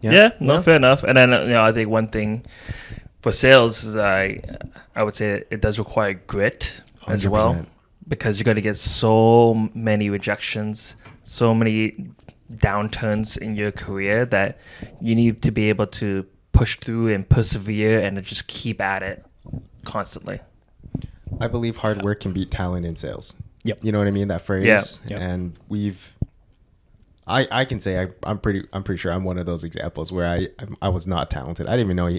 Yeah, no, fair enough. And then I think one thing for sales is I would say it does require grit as well, 100%. because you're going to get so many rejections, so many downturns in your career that you need to be able to push through and persevere and just keep at it constantly. I believe hard work can beat talent in sales. Yep. You know what I mean? That phrase. Yeah. Yep. And I can say I'm pretty sure I'm one of those examples where I was not talented. I didn't even know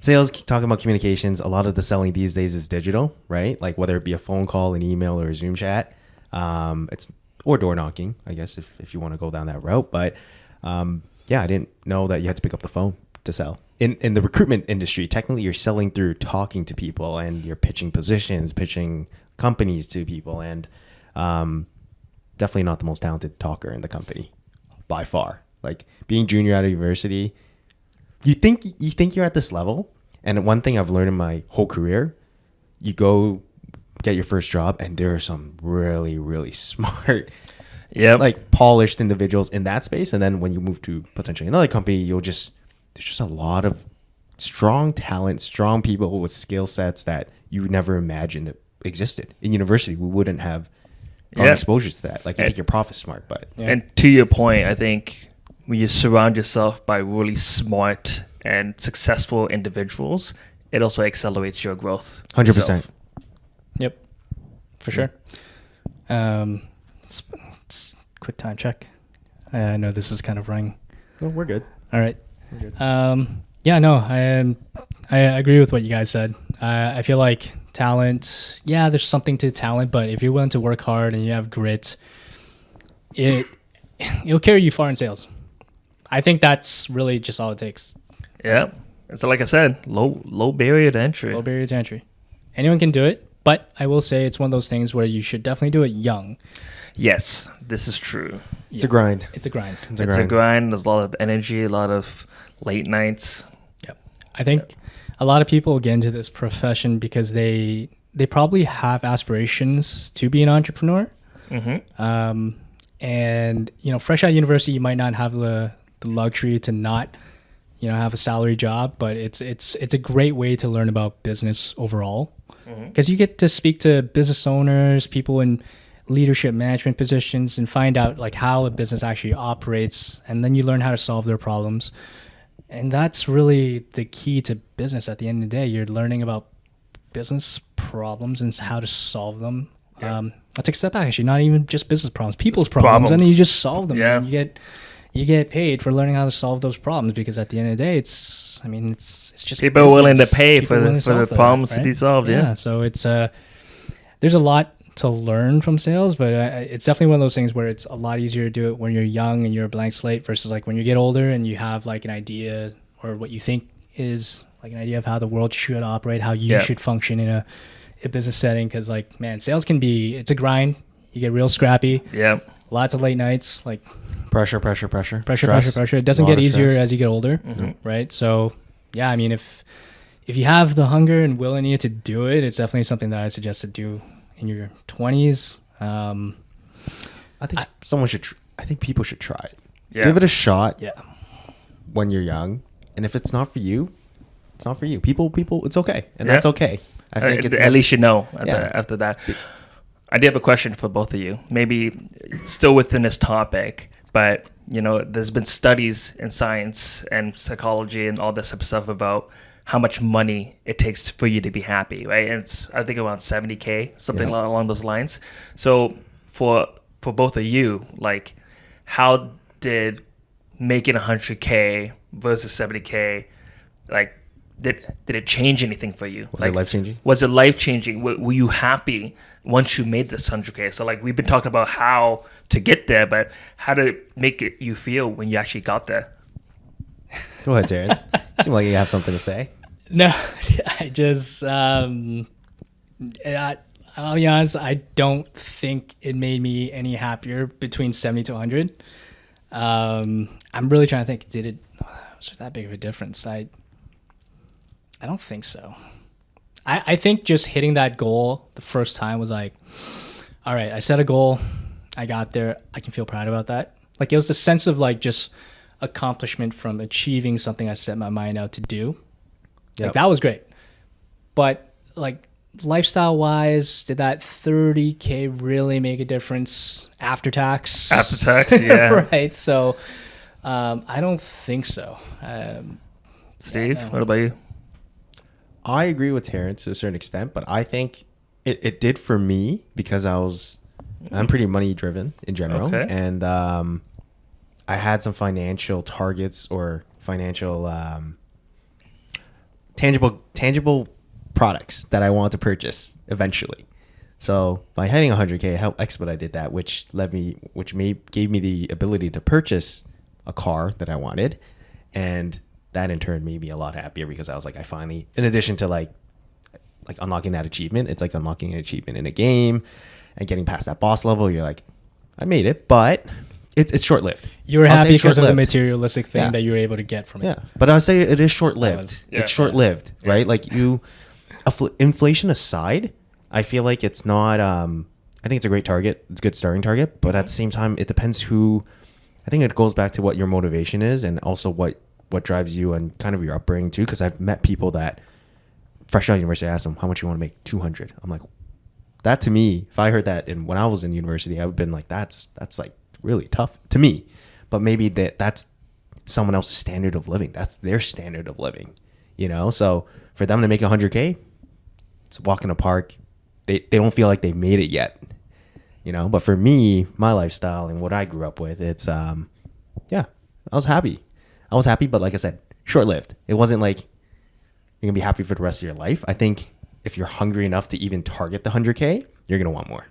sales, talking about communications. A lot of the selling these days is digital, right? Like whether it be a phone call, an email, or a Zoom chat. Or door knocking, I guess, if you want to go down that route. But I didn't know that you had to pick up the phone to sell. In the recruitment industry, technically you're selling through talking to people, and you're pitching positions, pitching companies to people, and definitely not the most talented talker in the company by far. Like being junior out of university, you think you're at this level. And one thing I've learned in my whole career, you go get your first job, and there are some really, really smart, like polished individuals in that space. And then when you move to potentially another company, there's just a lot of strong talent, strong people with skill sets that you never imagined that existed. In university, we wouldn't have gotten exposure to that. Like you think your prof is smart, but And to your point, I think when you surround yourself by really smart and successful individuals, it also accelerates your growth. 100%. Yep, for sure. Quick time check. I know this is kind of running. No, we're good. All right. We're good. I agree with what you guys said. I feel like talent, there's something to talent, but if you're willing to work hard and you have grit, it'll carry you far in sales. I think that's really just all it takes. Yeah. And so like I said, low barrier to entry. Low barrier to entry. Anyone can do it, but I will say it's one of those things where you should definitely do it young. Yes, this is true. It's a grind. It's a grind. It's a grind. There's a lot of energy, a lot of late nights. Yep. I think a lot of people get into this profession because they probably have aspirations to be an entrepreneur. Mm-hmm. And fresh out of university, you might not have the luxury to not have a salary job, but it's a great way to learn about business overall, because you get to speak to business owners, people in leadership management positions, and find out like how a business actually operates, and then you learn how to solve their problems. And that's really the key to business. At the end of the day, you're learning about business problems and how to solve them. I'll take a step back, actually, not even just business problems, people's problems. And then you just solve them. Yeah. And you get paid for learning how to solve those problems, because at the end of the day, it's just people are willing to business. pay People for are willing the to solve problems that, to be right? solved. Yeah. So it's there's a lot to learn from sales, but it's definitely one of those things where it's a lot easier to do it when you're young and you're a blank slate versus like when you get older and you have like an idea or what you think is like an idea of how the world should operate, how you should function in a business setting. Because like, man, sales it's a grind. You get real scrappy. Yeah. Lots of late nights, like Pressure. pressure. It doesn't get easier as you get older, right? So yeah, I mean, if you have the hunger and willingness to do it, it's definitely something that I suggest to do in your 20s. I think I think people should try it. Yeah. Give it a shot. Yeah. When you're young, and if it's not for you, it's not for you. People, it's okay, and that's okay. I think it's at least after that. I do have a question for both of you. Maybe still within this topic, but there's been studies in science and psychology and all this type of stuff about how much money it takes for you to be happy, right? And it's, I think, around $70K, something along those lines. So for both of you, like, how did making $100K versus $70K, like, did it change anything for you? Was it life-changing? Was it life-changing? Were you happy once you made this $100K? So, like, we've been talking about how to get there, but how did it make you feel when you actually got there? Go ahead, Terrance. You seem like you have something to say. No, I just, I'll be honest, I don't think it made me any happier between 70 to 100. I'm really trying to think, was there that big of a difference? I don't think so. I think just hitting that goal the first time was like, all right, I set a goal, I got there, I can feel proud about that. Like, it was the sense of like just accomplishment from achieving something I set my mind out to do. Yep. Like that was great. But like lifestyle wise, did that 30K really make a difference after tax? After tax, yeah. Right. So I don't think so. Steve, what about you? I agree with Terrance to a certain extent, but I think it did for me because I'm pretty money driven in general. Okay. And I had some financial targets or financial tangible products that I wanted to purchase eventually. So by hitting 100K, how expedite did that, which gave me the ability to purchase a car that I wanted, and that in turn made me a lot happier because I was like, I finally, in addition to like unlocking that achievement, it's like unlocking an achievement in a game and getting past that boss level. You're like, I made it, but it's short lived. You were I'll happy say because of the short-lived. materialistic thing Yeah. that you were able to get from it. Yeah, but I would say it is short lived. Yeah. It's short lived, right? Like inflation aside, I feel like it's not. I think it's a great target. It's a good starting target, but at the same time, it depends who. I think it goes back to what your motivation is, and also what drives you and kind of your upbringing too. Because I've met people that fresh out of university, I asked them how much you want to make. 200. I'm like, that to me, if I heard that when I was in university, I would have been like, that's like really tough to me. But maybe that's someone else's standard of living. That's their standard of living, you know? So for them to make 100K, it's a walk in the park. They don't feel like they made it yet, you know? But for me, my lifestyle and what I grew up with, it's, yeah, I was happy. But like I said, short-lived. It wasn't like you're going to be happy for the rest of your life. I think if you're hungry enough to even target the 100K, you're going to want more.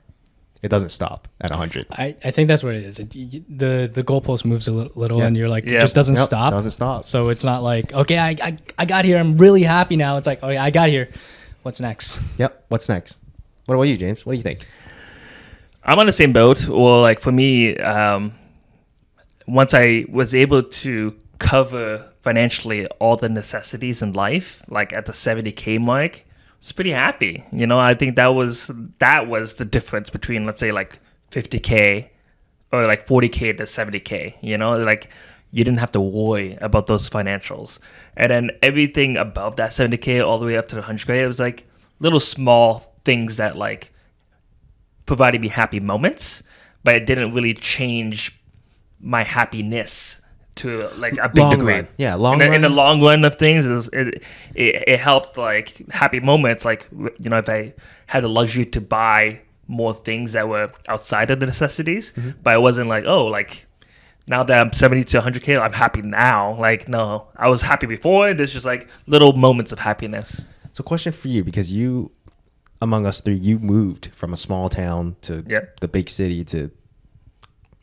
It doesn't stop at 100. I think that's what it is. The goalpost moves a little Yeah. and you're like, Yeah. it just doesn't Yep, stop. doesn't stop. So it's not like, okay, I got here. I'm really happy now. It's like, okay, I got here. What's next? Yep. What's next? What about you, James? What do you think? I'm on the same boat. Well, like for me, once I was able to cover financially all the necessities in life, like at the 70K mark, I was pretty happy. You know, I think that was the difference between, let's say, like 50K or like 40K to 70K. You know, like you didn't have to worry about those financials. And then everything above that 70K all the way up to the 100K, it was like little small things that like provided me happy moments, but it didn't really change my happiness to like a big Long degree. run. Yeah, long in the run. long run of things, it helped like happy moments. Like, you know, if I had the luxury to buy more things that were outside of the necessities, but it wasn't like, oh, like now that I'm 70 to 100K, I'm happy now. Like, no, I was happy before. There's just like little moments of happiness. So question for you, because you, among us three, you moved from a small town to Yep. the big city to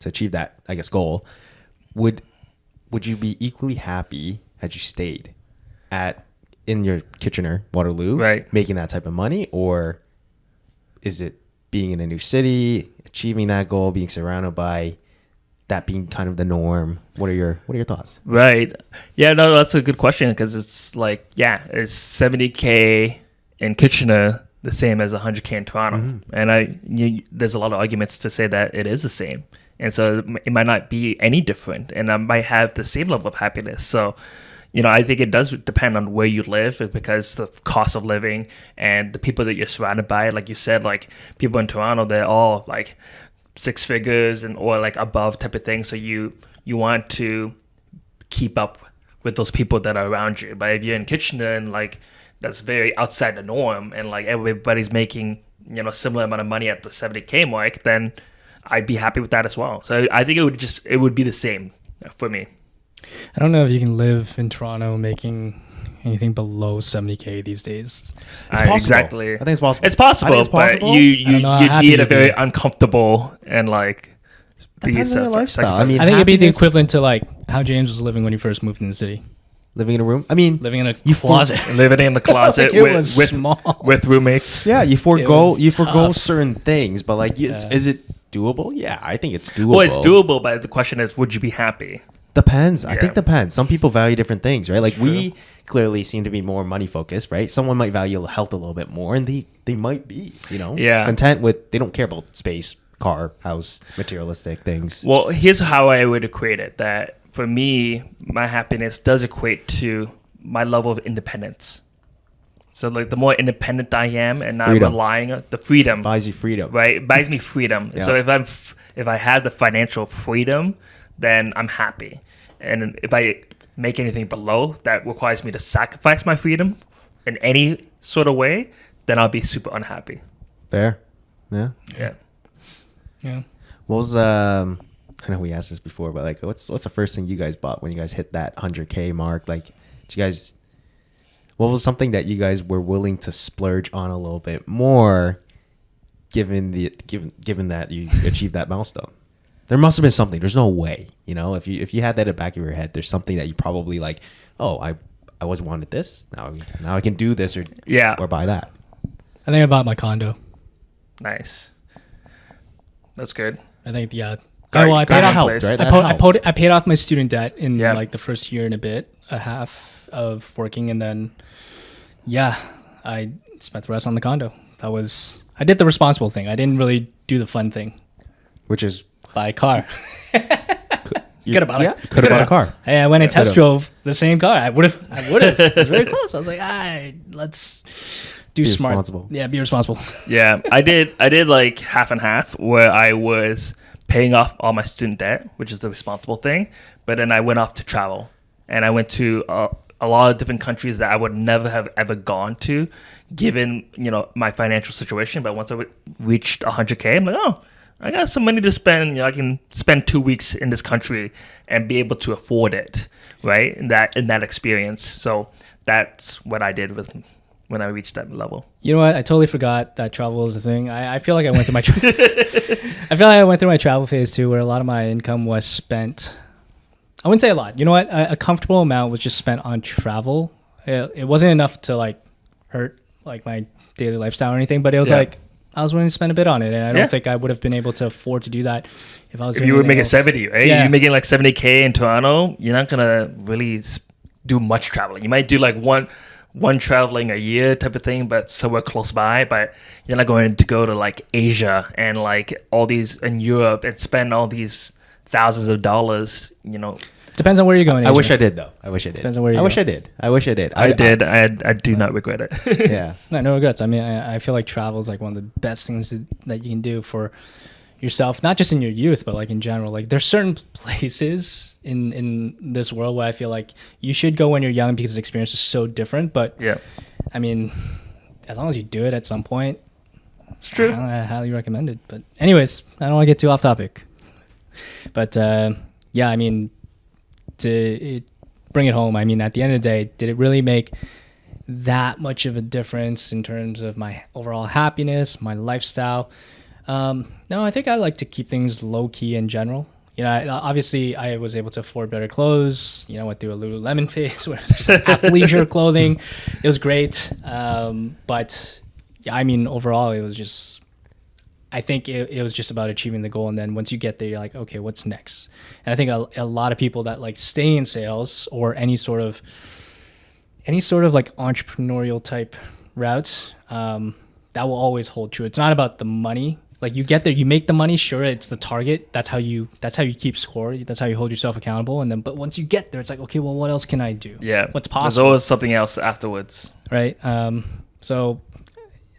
achieve that, I guess, goal. Would you be equally happy had you stayed in your Kitchener, Waterloo, Right. making that type of money? Or is it being in a new city, achieving that goal, being surrounded by that being kind of the norm? What are your thoughts? Right. Yeah, no, that's a good question because it's like, yeah, it's 70K in Kitchener the same as 100K in Toronto. And there's a lot of arguments to say that it is the same. And so it might not be any different. And I might have the same level of happiness. So, you know, I think it does depend on where you live because the cost of living and the people that you're surrounded by. Like you said, like people in Toronto, they're all like six figures or like above type of thing. So you want to keep up with those people that are around you. But if you're in Kitchener and like that's very outside the norm and like everybody's making, you know, similar amount of money at the 70K mark, then I'd be happy with that as well. So I think it would be the same for me. I don't know if you can live in Toronto making anything below 70K these days. It's possible. Exactly. I think it's possible. It's possible, I think it's possible. but I don't know how you'd happy be in a you'd be. very uncomfortable and like Depends on your lifestyle. I mean, I think it'd be the happiness- equivalent to like how James was living when he first moved in the city. living in a room. I mean, Living in a You closet. living in the closet Like it was small. with roommates. yeah, you was forego tough. certain things, but like, Yeah. is it doable? Yeah, I think it's doable. Well, it's doable, but the question is, would you be happy? Depends. I Yeah. think depends. Some people value different things, right? Like True. we clearly seem to be more money focused, right? Someone might value health a little bit more, and they might be, you know, Yeah. content with. They don't care about space, car, house, materialistic things. Well, here's how I would equate it. That for me, my happiness does equate to my level of independence. So like the more independent I am and not Freedom. relying on the freedom, Buys you freedom. right? It buys me freedom. Yeah. So if I have the financial freedom, then I'm happy. And if I make anything below that requires me to sacrifice my freedom in any sort of way, then I'll be super unhappy. Fair. Yeah. Yeah. Yeah. What was I know we asked this before, but like, what's the first thing you guys bought when you guys hit that 100K mark? Like, did you guys? What was something that you guys were willing to splurge on a little bit more, given that you achieved that milestone? There must have been something. There's no way, if you had that in the back of your head, there's something that you probably like. Oh, I always wanted this. Now I can do this or buy that. I think I bought my condo. Nice. That's good. I think I Garden paid off. place. Right? I paid off my student debt in Yeah. like the first year and a half of working, and then I spent the rest on the condo. I did the responsible thing. I didn't really do the fun thing. Which is Buy a car. Could have bought a car. Hey, I went and test Could've. drove the same car. I would have. It was very close. I was like, let's do Be smart. responsible. Yeah, be responsible. Yeah, I did like half and half, where I was paying off all my student debt, which is the responsible thing, but then I went off to travel, and I went to a lot of different countries that I would never have ever gone to, given my financial situation. But once I reached 100K, I'm like, oh, I got some money to spend. I can spend 2 weeks in this country and be able to afford it, right? In that experience. So that's what I did when I reached that level. You know what? I totally forgot that travel was a thing. I feel like I went through my I feel like I went through my travel phase too, where a lot of my income was spent. I wouldn't say a lot. You know what? A comfortable amount was just spent on travel. It wasn't enough to like hurt like my daily lifestyle or anything, but it was like I was willing to spend a bit on it, and I don't think I would have been able to afford to do that if I was. If you were making 70, right? Yeah. You're making like 70K in Toronto. You're not gonna really do much traveling. You might do like one traveling a year type of thing, but somewhere close by. But you're not going to go to like Asia and like all these in Europe and spend all these thousands of dollars. Depends on where you're going. I wish I did though. I wish I did. Depends on where you I go. wish I did. I did. I do not regret it. Yeah. No regrets. I mean, I feel like travel is like one of the best things that you can do for yourself, not just in your youth, but like in general. Like there's certain places in this world where I feel like you should go when you're young because the experience is so different. But Yeah, I mean, as long as you do it at some point, it's true. I highly recommend it. But anyways, I don't want to get too off topic. But I mean, to bring it home, I mean, at the end of the day, did it really make that much of a difference in terms of my overall happiness, my lifestyle? No, I think I like to keep things low key in general. Obviously I was able to afford better clothes. Went through a Lululemon phase where just athleisure clothing. It was great. But yeah, I mean, overall, it was just, I think it was just about achieving the goal. And then once you get there, you're like, okay, what's next? And I think a lot of people that like stay in sales or any sort of like entrepreneurial type route, that will always hold true. It's not about the money. Like you get there, you make the money. Sure, it's the target. That's how you keep score. That's how you hold yourself accountable. And then, but once you get there, it's like, okay, well, what else can I do? Yeah, what's There's possible? always something else afterwards. Right. So,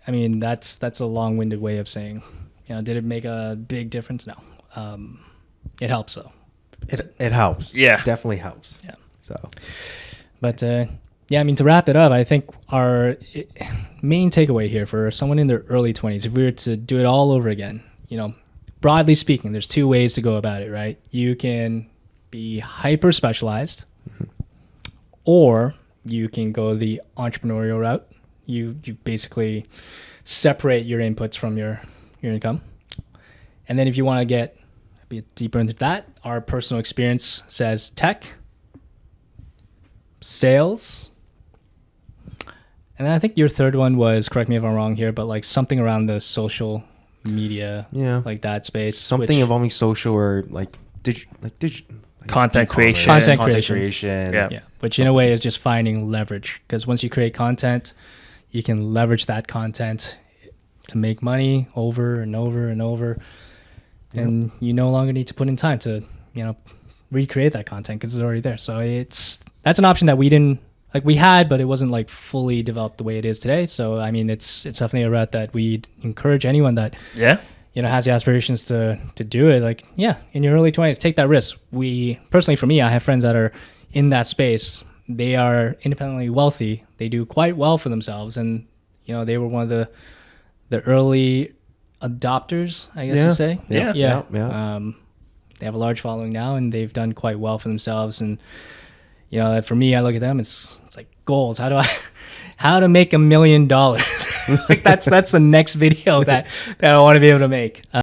I mean, that's a long-winded way of saying, did it make a big difference? No. It helps though. It helps. Yeah. Definitely helps. Yeah. So. But yeah, I mean, to wrap it up, I think our main takeaway here for someone in their early 20s, if we were to do it all over again, broadly speaking, there's two ways to go about it, right? You can be hyper specialized, or you can go the entrepreneurial route. You basically separate your inputs from your income. And then if you want to get a bit deeper into that, our personal experience says tech, sales, and then I think your third one was, correct me if I'm wrong here, but like something around the social media, like that space. Something involving social or like digital Content creation. Content creation. Yeah, which in a way is just finding leverage, because once you create content, you can leverage that content to make money over and over and over, and you no longer need to put in time to recreate that content because it's already there. So that's an option that we didn't like. We had, but it wasn't like fully developed the way it is today. So I mean, it's definitely a route that we'd encourage anyone that has the aspirations to do it. Like, in your early 20s, take that risk. We personally, for me, I have friends that are in that space. They are independently wealthy. They do quite well for themselves, and they were one of the early adopters, I guess you say. Yeah. They have a large following now, and they've done quite well for themselves. And for me, I look at them. It's like goals. How to make $1 million? Like that's the next video that I want to be able to make.